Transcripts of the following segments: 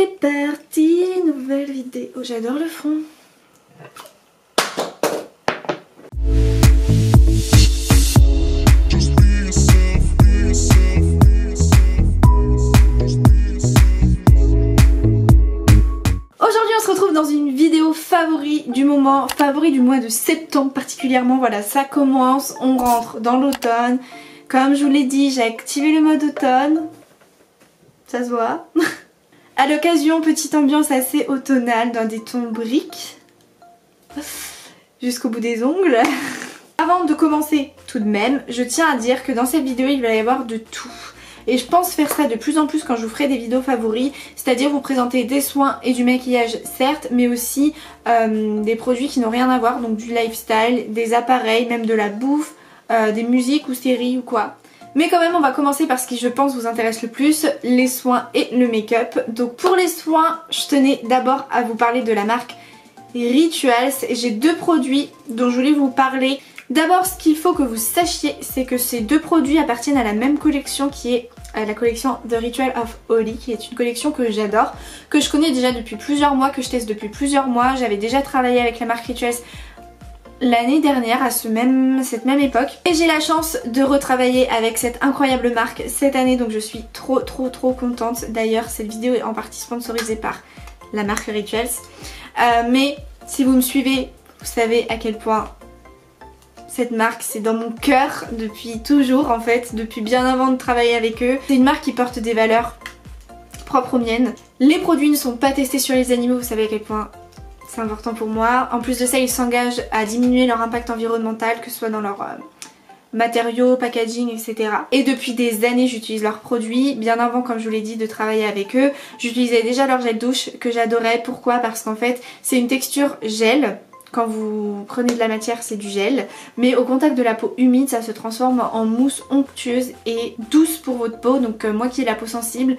C'est parti, nouvelle vidéo. J'adore le fond. Aujourd'hui on se retrouve dans une vidéo favori du moment, favori du mois de septembre particulièrement. Voilà, ça commence, on rentre dans l'automne. Comme je vous l'ai dit, j'ai activé le mode automne. Ça se voit. À l'occasion, petite ambiance assez automnale dans des tons briques. Jusqu'au bout des ongles. Avant de commencer tout de même, je tiens à dire que dans cette vidéo il va y avoir de tout. Et je pense faire ça de plus en plus quand je vous ferai des vidéos favoris, c'est-à-dire vous présenter des soins et du maquillage certes, mais aussi des produits qui n'ont rien à voir, donc du lifestyle, des appareils, même de la bouffe, des musiques ou séries ou quoi. Mais quand même on va commencer par ce qui je pense vous intéresse le plus, les soins et le make-up. Donc pour les soins, je tenais d'abord à vous parler de la marque Rituals. J'ai deux produits dont je voulais vous parler. D'abord, ce qu'il faut que vous sachiez, c'est que ces deux produits appartiennent à la même collection qui est la collection The Ritual of Holly, qui est une collection que j'adore, que je connais déjà depuis plusieurs mois, que je teste depuis plusieurs mois. J'avais déjà travaillé avec la marque Rituals l'année dernière à cette même époque. Et j'ai la chance de retravailler avec cette incroyable marque cette année, donc je suis trop contente. D'ailleurs, cette vidéo est en partie sponsorisée par la marque Rituals. Mais si vous me suivez, vous savez à quel point cette marque, c'est dans mon cœur depuis toujours en fait, depuis bien avant de travailler avec eux. C'est une marque qui porte des valeurs propres aux miennes. Les produits ne sont pas testés sur les animaux, vous savez à quel point c'est important pour moi. En plus de ça, ils s'engagent à diminuer leur impact environnemental, que ce soit dans leurs matériaux, packaging, etc. Et depuis des années, j'utilise leurs produits. Bien avant, comme je vous l'ai dit, de travailler avec eux, j'utilisais déjà leur gel douche que j'adorais. Pourquoi? Parce qu'en fait, c'est une texture gel. Quand vous prenez de la matière, c'est du gel, mais au contact de la peau humide, ça se transforme en mousse onctueuse et douce pour votre peau. Donc moi qui ai la peau sensible,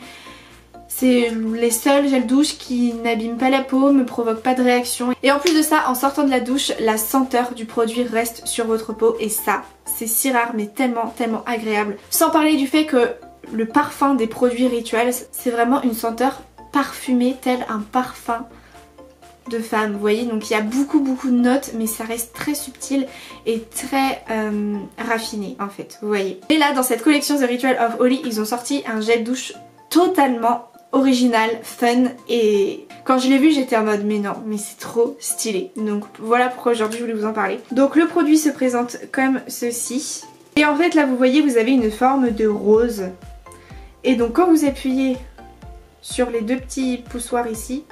c'est les seuls gels douche qui n'abîment pas la peau, me provoquent pas de réaction. Et en plus de ça, en sortant de la douche, la senteur du produit reste sur votre peau et ça, c'est si rare mais tellement agréable. Sans parler du fait que le parfum des produits Rituals, c'est vraiment une senteur parfumée, tel un parfum de femme, vous voyez, donc il y a beaucoup de notes, mais ça reste très subtil et très raffiné en fait, vous voyez. Et là, dans cette collection The Ritual of Holly, ils ont sorti un gel douche totalement original, fun, et quand je l'ai vu j'étais en mode mais non, mais c'est trop stylé. Donc voilà pourquoi aujourd'hui je voulais vous en parler. Donc le produit se présente comme ceci, et en fait là vous voyez, vous avez une forme de rose, et donc quand vous appuyez sur les deux petits poussoirs ici,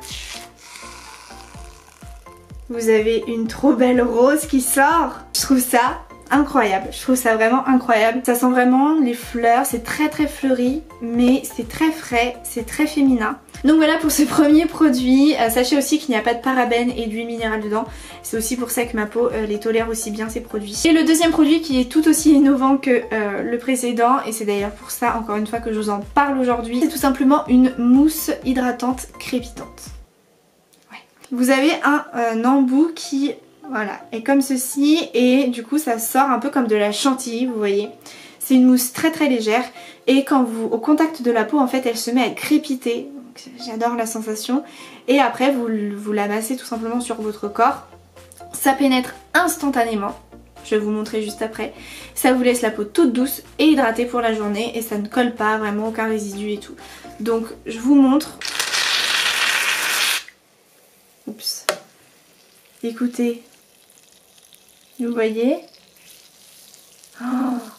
vous avez une trop belle rose qui sort. Je trouve ça incroyable, je trouve ça vraiment incroyable. Ça sent vraiment les fleurs, c'est très fleuri, mais c'est très frais, c'est très féminin. Donc voilà pour ce premier produit. Sachez aussi qu'il n'y a pas de parabènes et d'huile minérale dedans. C'est aussi pour ça que ma peau les tolère aussi bien, ces produits. Et le deuxième produit qui est tout aussi innovant que le précédent, et c'est d'ailleurs pour ça encore une fois que je vous en parle aujourd'hui, c'est tout simplement une mousse hydratante crépitante. Vous avez un embout qui, voilà, est comme ceci, et du coup ça sort un peu comme de la chantilly, vous voyez. C'est une mousse très légère, et quand vous, au contact de la peau, en fait elle se met à crépiter. J'adore la sensation. Et après vous la massez tout simplement sur votre corps. Ça pénètre instantanément. Je vais vous montrer juste après. Ça vous laisse la peau toute douce et hydratée pour la journée, et ça ne colle pas, vraiment aucun résidu et tout. Donc je vous montre. Oups. Écoutez, vous voyez,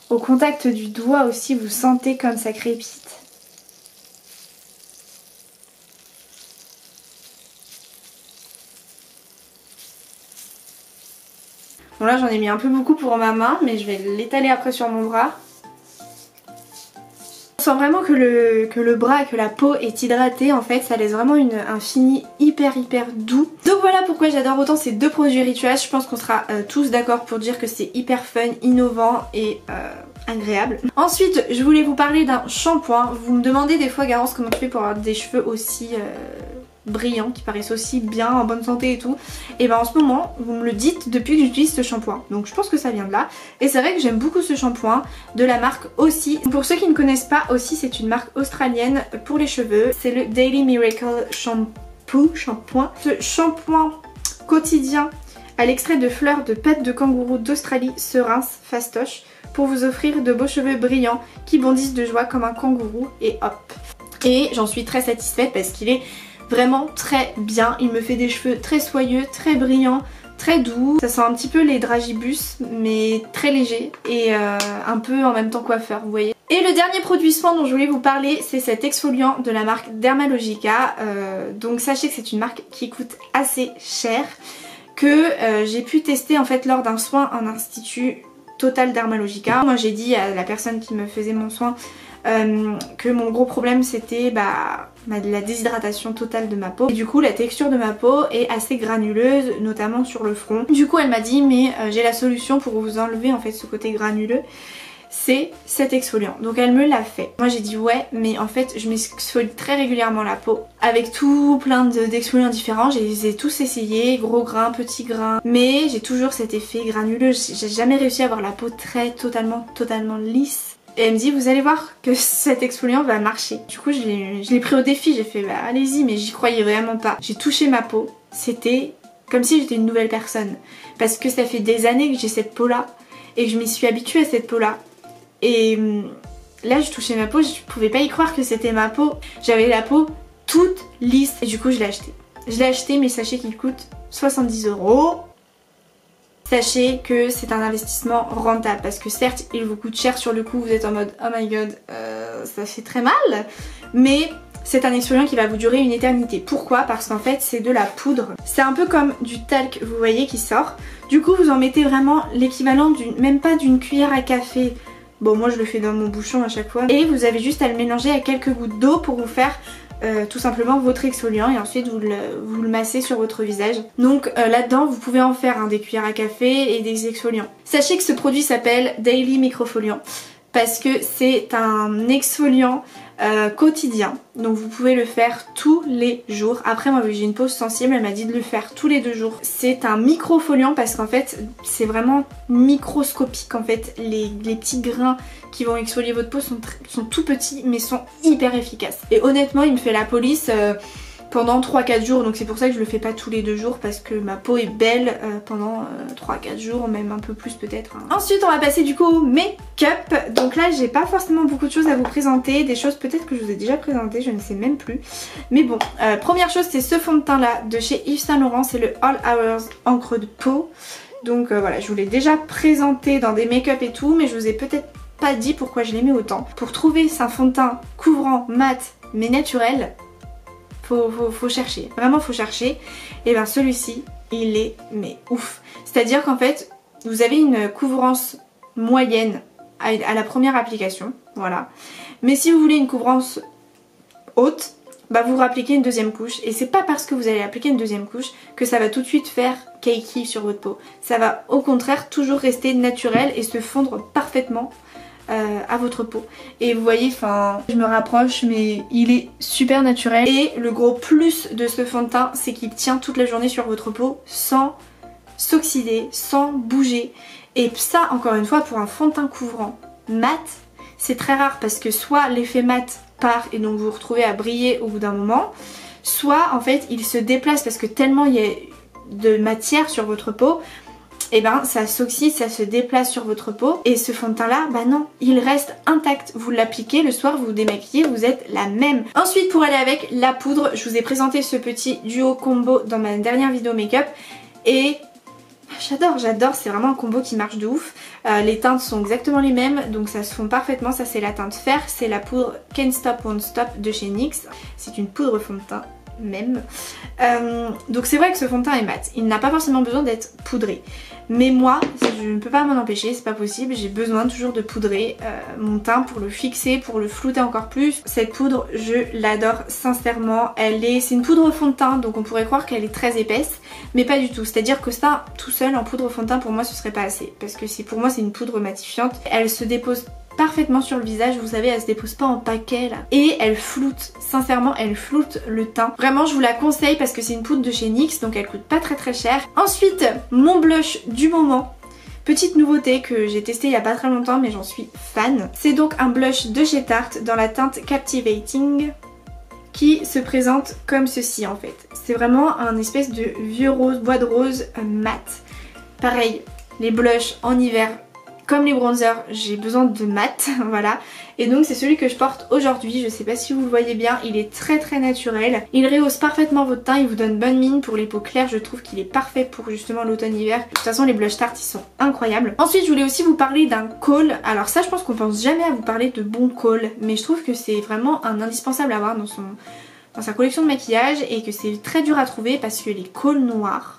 au contact du doigt aussi, vous sentez comme ça crépite. Bon là j'en ai mis un peu beaucoup pour ma main, mais je vais l'étaler après sur mon bras. On sent vraiment que le bras, que la peau est hydratée, en fait ça laisse vraiment un fini hyper doux. Donc voilà pourquoi j'adore autant ces deux produits Rituals. Je pense qu'on sera tous d'accord pour dire que c'est hyper fun, innovant et agréable. Ensuite je voulais vous parler d'un shampoing. Vous me demandez des fois, Garance, comment tu fais pour avoir des cheveux aussi brillants qui paraissent aussi bien, en bonne santé et tout. Et ben en ce moment vous me le dites depuis que j'utilise ce shampoing, donc je pense que ça vient de là. Et c'est vrai que j'aime beaucoup ce shampoing de la marque Aussie. Pour ceux qui ne connaissent pas, Aussie c'est une marque australienne pour les cheveux. C'est le Daily Miracle shampoing. Ce shampoing quotidien à l'extrait de fleurs de pattes de kangourou d'Australie se rince fastoche pour vous offrir de beaux cheveux brillants qui bondissent de joie comme un kangourou et hop. Et j'en suis très satisfaite parce qu'il est vraiment très bien. Il me fait des cheveux très soyeux, très brillants, très doux. Ça sent un petit peu les dragibus mais très léger et un peu en même temps coiffeur, vous voyez. Et le dernier produit soin dont je voulais vous parler, c'est cet exfoliant de la marque Dermalogica. Donc sachez que c'est une marque qui coûte assez cher, que j'ai pu tester en fait lors d'un soin en institut Total Dermalogica. Moi j'ai dit à la personne qui me faisait mon soin que mon gros problème c'était la déshydratation totale de ma peau. Et du coup la texture de ma peau est assez granuleuse, notamment sur le front. Du coup elle m'a dit mais j'ai la solution pour vous enlever en fait ce côté granuleux. C'est cet exfoliant. Donc elle me l'a fait. Moi j'ai dit ouais, mais en fait je m'exfolie très régulièrement la peau avec tout plein d'exfoliants différents. Je les ai tous essayés, gros grains, petits grains, mais j'ai toujours cet effet granuleux. J'ai jamais réussi à avoir la peau totalement lisse. Et elle me dit vous allez voir que cet exfoliant va marcher. Du coup je l'ai pris au défi, j'ai fait bah allez-y, mais j'y croyais vraiment pas. J'ai touché ma peau, c'était comme si j'étais une nouvelle personne. Parce que ça fait des années que j'ai cette peau là et que je m'y suis habituée à cette peau là. Et là je touchais ma peau, je pouvais pas y croire que c'était ma peau. J'avais la peau toute lisse et du coup je l'ai acheté. Je l'ai acheté mais sachez qu'il coûte 70 €. Sachez que c'est un investissement rentable parce que certes il vous coûte cher sur le coup, vous êtes en mode oh my god ça fait très mal, mais c'est un exfoliant qui va vous durer une éternité. Pourquoi? Parce qu'en fait c'est de la poudre. C'est un peu comme du talc, vous voyez, qui sort. Du coup vous en mettez vraiment l'équivalent même pas d'une cuillère à café. Bon moi je le fais dans mon bouchon à chaque fois. Et vous avez juste à le mélanger à quelques gouttes d'eau pour vous faire tout simplement votre exfoliant et ensuite vous le massez sur votre visage. Donc là-dedans vous pouvez en faire des cuillères à café et des exfoliants. Sachez que ce produit s'appelle Daily Microfoliant parce que c'est un exfoliant quotidien, donc vous pouvez le faire tous les jours. Après moi vu que j'ai une peau sensible, elle m'a dit de le faire tous les 2 jours. C'est un microfoliant parce qu'en fait c'est vraiment microscopique en fait. Les petits grains qui vont exfolier votre peau sont tout petits mais sont hyper efficaces. Et honnêtement il me fait la police pendant 3-4 jours, donc c'est pour ça que je le fais pas tous les 2 jours parce que ma peau est belle pendant 3-4 jours, même un peu plus peut-être. Ensuite on va passer du coup au make-up. Donc là j'ai pas forcément beaucoup de choses à vous présenter, des choses peut-être que je vous ai déjà présentées, je ne sais même plus. Mais bon, première chose c'est ce fond de teint là de chez Yves Saint Laurent, c'est le All Hours encre de peau. Donc voilà, je vous l'ai déjà présenté dans des make-up et tout, mais je vous ai peut-être pas dit pourquoi je l'aimais autant. Pour trouver un fond de teint couvrant, mat mais naturel, faut chercher, vraiment faut chercher. Et ben celui-ci il est mais ouf, c'est à dire qu'en fait vous avez une couvrance moyenne à la première application, voilà, mais si vous voulez une couvrance haute, bah vous appliquez une deuxième couche. Et c'est pas parce que vous allez appliquer une deuxième couche que ça va tout de suite faire cakey sur votre peau. Ça va au contraire toujours rester naturel et se fondre parfaitement à votre peau. Et vous voyez, enfin je me rapproche mais il est super naturel. Et le gros plus de ce fond de teint c'est qu'il tient toute la journée sur votre peau sans s'oxyder, sans bouger. Et ça encore une fois pour un fond de teint couvrant mat c'est très rare parce que soit l'effet mat part et donc vous vous retrouvez à briller au bout d'un moment, soit en fait il se déplace parce que tellement il y a de matière sur votre peau, et ben ça s'oxyde, ça se déplace sur votre peau. Et ce fond de teint là, bah non, il reste intact. Vous l'appliquez, le soir vous vous démaquillez, vous êtes la même. Ensuite pour aller avec la poudre, je vous ai présenté ce petit duo combo dans ma dernière vidéo make-up. Et j'adore, c'est vraiment un combo qui marche de ouf. Les teintes sont exactement les mêmes, donc ça se fond parfaitement. Ça c'est la teinte fer, c'est la poudre Can't Stop Won't Stop de chez NYX. C'est une poudre fond de teint même. Donc c'est vrai que ce fond de teint est mat, il n'a pas forcément besoin d'être poudré. Mais moi, je ne peux pas m'en empêcher, c'est pas possible, j'ai besoin toujours de poudrer mon teint pour le fixer, pour le flouter encore plus. Cette poudre, je l'adore sincèrement. C'est une poudre fond de teint, donc on pourrait croire qu'elle est très épaisse, mais pas du tout. C'est-à-dire que ça, tout seul en poudre fond de teint, pour moi ce serait pas assez. Parce que pour moi c'est une poudre matifiante. Elle se dépose parfaitement sur le visage, vous savez, elle se dépose pas en paquet là. Et elle floute, sincèrement elle floute le teint. Vraiment je vous la conseille parce que c'est une poudre de chez NYX, donc elle coûte pas très cher. Ensuite, mon blush du moment. Petite nouveauté que j'ai testé il y a pas très longtemps mais j'en suis fan. C'est donc un blush de chez Tarte dans la teinte Captivating qui se présente comme ceci en fait. C'est vraiment un espèce de vieux rose, bois de rose mat. Pareil, les blushs en hiver comme les bronzers, j'ai besoin de mat, voilà. Et donc c'est celui que je porte aujourd'hui, je sais pas si vous le voyez bien, il est très naturel. Il rehausse parfaitement votre teint, il vous donne bonne mine pour les peaux claires, je trouve qu'il est parfait pour justement l'automne-hiver. De toute façon les blush Tarte ils sont incroyables. Ensuite je voulais aussi vous parler d'un col, alors ça je pense qu'on pense jamais à vous parler de bon col, mais je trouve que c'est vraiment un indispensable à avoir dans sa collection de maquillage et que c'est très dur à trouver parce que les cols noirs,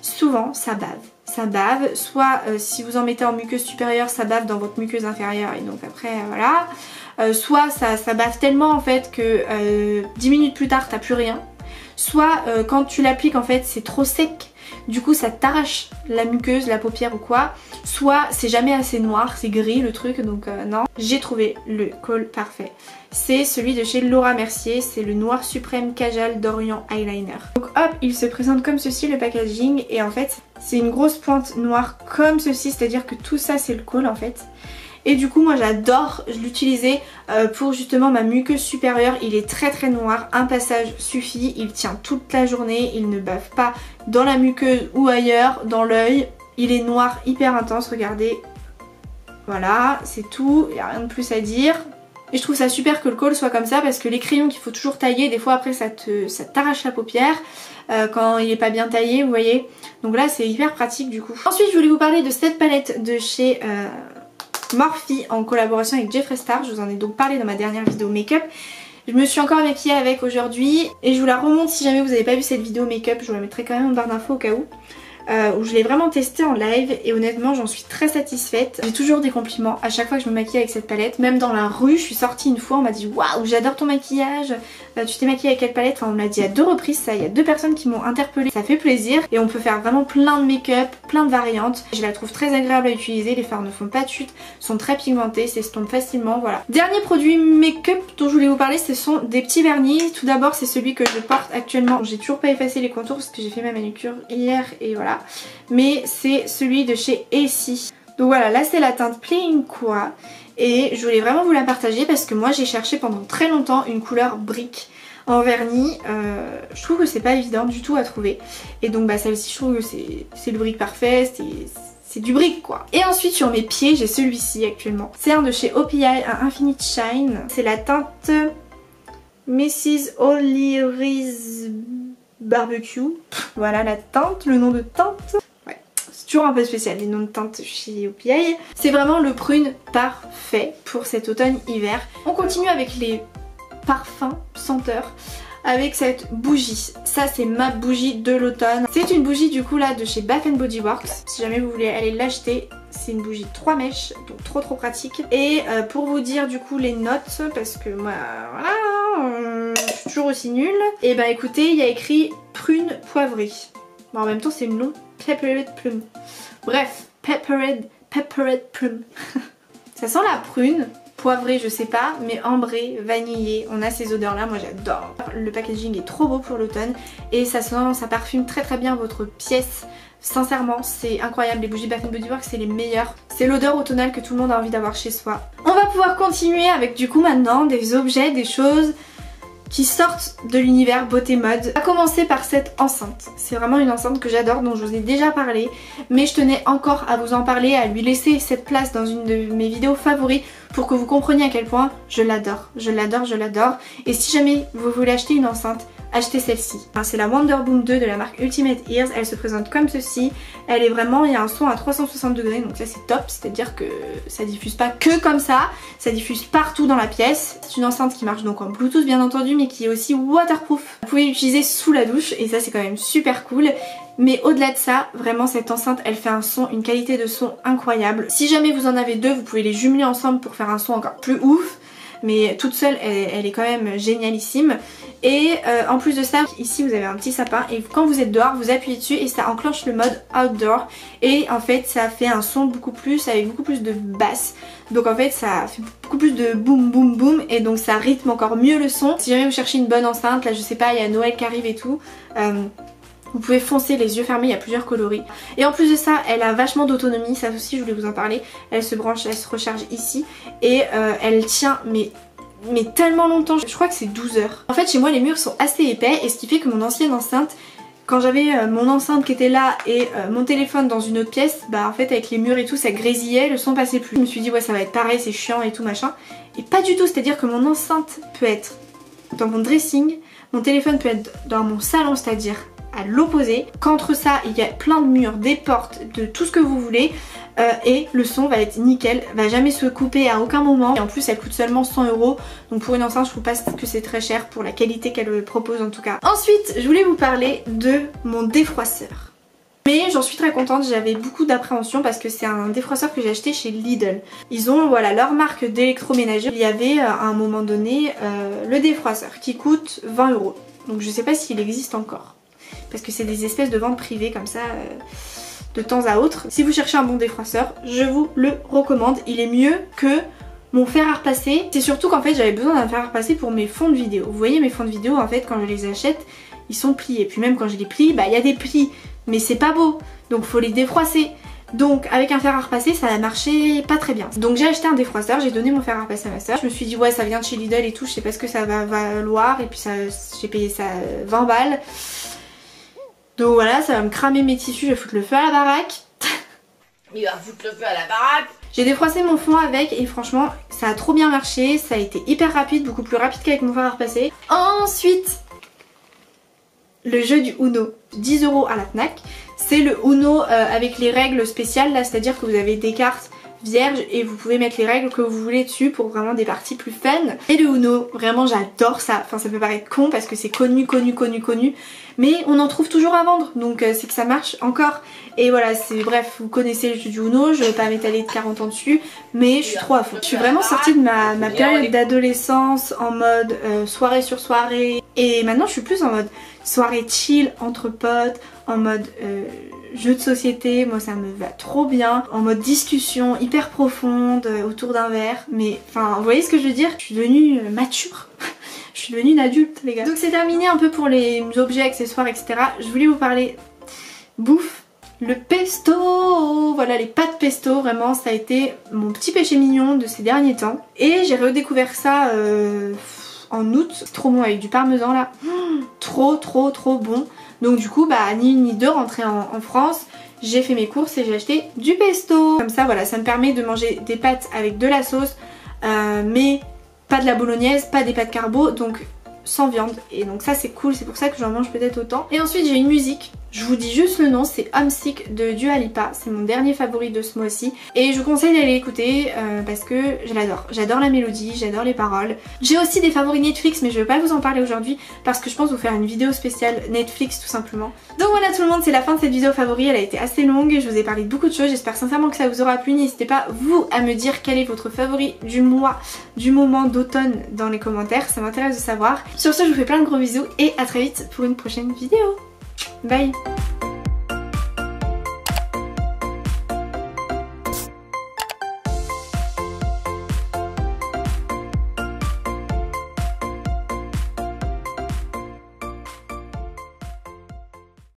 souvent ça bave. Ça bave, soit si vous en mettez en muqueuse supérieure, ça bave dans votre muqueuse inférieure et donc après voilà. Soit ça bave tellement en fait que 10 minutes plus tard t'as plus rien. Soit quand tu l'appliques en fait c'est trop sec, du coup ça t'arrache la muqueuse, la paupière ou quoi. Soit c'est jamais assez noir, c'est gris le truc donc non. J'ai trouvé le col parfait. C'est celui de chez Laura Mercier, c'est le Noir Suprême Kajal d'Orient Eyeliner. Donc hop, il se présente comme ceci le packaging et en fait c'est une grosse pointe noire comme ceci, c'est à dire que tout ça c'est le col en fait. Et du coup moi j'adore l'utiliser pour justement ma muqueuse supérieure, il est très noir, un passage suffit, il tient toute la journée, il ne bave pas dans la muqueuse ou ailleurs, dans l'œil, il est noir hyper intense, regardez. Voilà, c'est tout, il n'y a rien de plus à dire. Et je trouve ça super que le col soit comme ça parce que les crayons qu'il faut toujours tailler, des fois après ça t'arrache la paupière quand il est pas bien taillé, vous voyez. Donc là c'est hyper pratique du coup. Ensuite je voulais vous parler de cette palette de chez Morphe en collaboration avec Jeffree Star. Je vous en ai donc parlé dans ma dernière vidéo make-up. Je me suis encore maquillée avec aujourd'hui et je vous la remonte si jamais vous n'avez pas vu cette vidéo make-up. Je vous la mettrai quand même en barre d'infos au cas où. Où je l'ai vraiment testé en live et honnêtement j'en suis très satisfaite. J'ai toujours des compliments à chaque fois que je me maquille avec cette palette. Même dans la rue, je suis sortie une fois, on m'a dit waouh j'adore ton maquillage, tu t'es maquillée avec quelle palette? Enfin on me l'a dit à 2 reprises ça, il y a 2 personnes qui m'ont interpellée. Ça fait plaisir et on peut faire vraiment plein de make-up, plein de variantes. Je la trouve très agréable à utiliser, les fards ne font pas de chute, sont très pigmentés, s'estompent facilement, voilà. Dernier produit make-up dont je voulais vous parler, ce sont des petits vernis. Tout d'abord c'est celui que je porte actuellement. J'ai toujours pas effacé les contours parce que j'ai fait ma manucure hier et voilà. Mais c'est celui de chez Essie. Donc voilà, là c'est la teinte Playing Quoi et je voulais vraiment vous la partager parce que moi j'ai cherché pendant très longtemps une couleur brique en vernis. Je trouve que c'est pas évident du tout à trouver et donc bah celle-ci je trouve que c'est le brique parfait, c'est du brique quoi. Et ensuite sur mes pieds j'ai celui-ci actuellement. C'est un de chez OPI, un Infinite Shine. C'est la teinte Mrs. O'Leary's Barbecue. Voilà la teinte, le nom de teinte. C'est toujours un peu spécial les noms de teintes chez OPI. C'est vraiment le prune parfait pour cet automne-hiver. On continue avec les parfums senteurs avec cette bougie. Ça c'est ma bougie de l'automne. C'est une bougie du coup là de chez Bath & Body Works. Si jamais vous voulez aller l'acheter, c'est une bougie 3 mèches, donc trop pratique. Et pour vous dire du coup les notes, parce que moi voilà, je suis toujours aussi nulle. Et bah écoutez, il y a écrit prune poivrée. Bon, en même temps c'est le nom, Peppered Plum. Bref, Peppered Plum. Ça sent la prune, poivrée je sais pas, mais ambrée, vanillée, on a ces odeurs là, moi j'adore. Le packaging est trop beau pour l'automne et ça parfume très bien votre pièce. Sincèrement c'est incroyable, les bougies Bath & Body Works c'est les meilleures. C'est l'odeur automnale que tout le monde a envie d'avoir chez soi. On va pouvoir continuer avec du coup maintenant des objets, des choses qui sortent de l'univers beauté mode. On va commencer par cette enceinte. C'est vraiment une enceinte que j'adore, dont je vous ai déjà parlé, mais je tenais encore à vous en parler, à lui laisser cette place dans une de mes vidéos favoris pour que vous compreniez à quel point je l'adore. Je l'adore. Et si jamais vous voulez acheter une enceinte, achetez celle-ci. C'est la Wonderboom 2 de la marque Ultimate Ears. Elle se présente comme ceci. Elle est vraiment, il y a un son à 360 degrés, donc ça c'est top. C'est-à-dire que ça diffuse pas que comme ça, ça diffuse partout dans la pièce. C'est une enceinte qui marche donc en Bluetooth bien entendu, mais qui est aussi waterproof. Vous pouvez l'utiliser sous la douche et ça c'est quand même super cool. Mais au-delà de ça, vraiment cette enceinte elle fait un son, une qualité de son incroyable. Si jamais vous en avez deux, vous pouvez les jumeler ensemble pour faire un son encore plus ouf. mais toute seule elle est quand même génialissime. Et en plus de ça, ici vous avez un petit sapin et quand vous êtes dehors vous appuyez dessus et ça enclenche le mode outdoor et en fait ça fait un son avec beaucoup plus de basse. Donc en fait ça fait beaucoup plus de boum boum boum et donc ça rythme encore mieux le son. Si jamais vous cherchez une bonne enceinte, là je sais pas, il y a Noël qui arrive et tout, vous pouvez foncer les yeux fermés, il y a plusieurs coloris. Et en plus de ça, elle a vachement d'autonomie, ça aussi je voulais vous en parler. Elle se branche, elle se recharge ici et elle tient mais tellement longtemps, je crois que c'est 12 heures. En fait chez moi les murs sont assez épais et ce qui fait que mon ancienne enceinte, quand j'avais mon enceinte qui était là et mon téléphone dans une autre pièce, bah en fait avec les murs et tout ça grésillait, le son passait plus. Je me suis dit ouais ça va être pareil, c'est chiant et tout machin. Et pas du tout, c'est-à-dire que mon enceinte peut être dans mon dressing, mon téléphone peut être dans mon salon, c'est-à-dire à l'opposé, qu'entre ça il y a plein de murs, des portes, de tout ce que vous voulez et le son va être nickel, va jamais se couper à aucun moment et en plus elle coûte seulement 100 €, donc pour une enceinte je trouve pas que c'est très cher pour la qualité qu'elle propose en tout cas. Ensuite je voulais vous parler de mon défroisseur. Mais j'en suis très contente, j'avais beaucoup d'appréhension parce que c'est un défroisseur que j'ai acheté chez Lidl. Ils ont voilà leur marque d'électroménager. Il y avait à un moment donné le défroisseur qui coûte 20 €. Donc je sais pas s'il existe encore. Parce que c'est des espèces de ventes privées comme ça de temps à autre. Si vous cherchez un bon défroisseur, je vous le recommande. Il est mieux que mon fer à repasser. C'est surtout qu'en fait j'avais besoin d'un fer à repasser pour mes fonds de vidéo. Vous voyez mes fonds de vidéo en fait quand je les achète, ils sont pliés. Puis même quand je les plie, bah il y a des plis. Mais c'est pas beau. Donc faut les défroisser. Donc avec un fer à repasser ça a marché pas très bien. Donc j'ai acheté un défroisseur, j'ai donné mon fer à repasser à ma soeur. Je me suis dit ouais ça vient de chez Lidl et tout, je sais pas ce que ça va valoir. Et puis j'ai payé ça 20 balles. Donc voilà, ça va me cramer mes tissus, je vais foutre le feu à la baraque. Il va foutre le feu à la baraque. J'ai défroissé mon fond avec et franchement ça a trop bien marché, ça a été hyper rapide, beaucoup plus rapide qu'avec mon fer à repasser. Ensuite, le jeu du Uno, 10 € à la Fnac. C'est le Uno avec les règles spéciales là, c'est à dire que vous avez des cartes vierges et vous pouvez mettre les règles que vous voulez dessus pour vraiment des parties plus fun. Et le Uno, vraiment j'adore ça, enfin ça peut paraître con parce que c'est connu, mais on en trouve toujours à vendre, donc c'est que ça marche encore. Et voilà, c'est bref, vous connaissez le jeu du Uno, je vais pas m'étaler de 40 ans dessus, mais je suis trop à fond. Je suis vraiment sortie de ma période d'adolescence en mode soirée sur soirée, et maintenant je suis plus en mode soirée chill entre potes, en mode jeu de société, moi ça me va trop bien, en mode discussion hyper profonde autour d'un verre, mais enfin vous voyez ce que je veux dire, je suis devenue mature. Je suis devenue une adulte les gars. Donc c'est terminé un peu pour les objets, accessoires, etc. Je voulais vous parler bouffe. Le pesto, voilà les pâtes pesto, vraiment ça a été mon petit péché mignon de ces derniers temps. Et j'ai redécouvert ça en août, c'est trop bon avec du parmesan là, trop bon. Donc du coup bah ni une ni deux, rentrée en France, j'ai fait mes courses et j'ai acheté du pesto. Comme ça voilà, ça me permet de manger des pâtes avec de la sauce, mais pas de la bolognaise, pas des pâtes carbo, donc sans viande. Et donc ça c'est cool, c'est pour ça que j'en mange peut-être autant. Et ensuite j'ai une musique, je vous dis juste le nom, c'est Homesick de Dua Lipa. C'est mon dernier favori de ce mois-ci. Et je vous conseille d'aller l'écouter parce que je l'adore. J'adore la mélodie, j'adore les paroles. J'ai aussi des favoris Netflix mais je vais pas vous en parler aujourd'hui parce que je pense vous faire une vidéo spéciale Netflix tout simplement. Donc voilà tout le monde, c'est la fin de cette vidéo favori. Elle a été assez longue, je vous ai parlé de beaucoup de choses. J'espère sincèrement que ça vous aura plu. N'hésitez pas vous à me dire quel est votre favori du mois, du moment d'automne dans les commentaires. Ça m'intéresse de savoir. Sur ce je vous fais plein de gros bisous et à très vite pour une prochaine vidéo. Bye.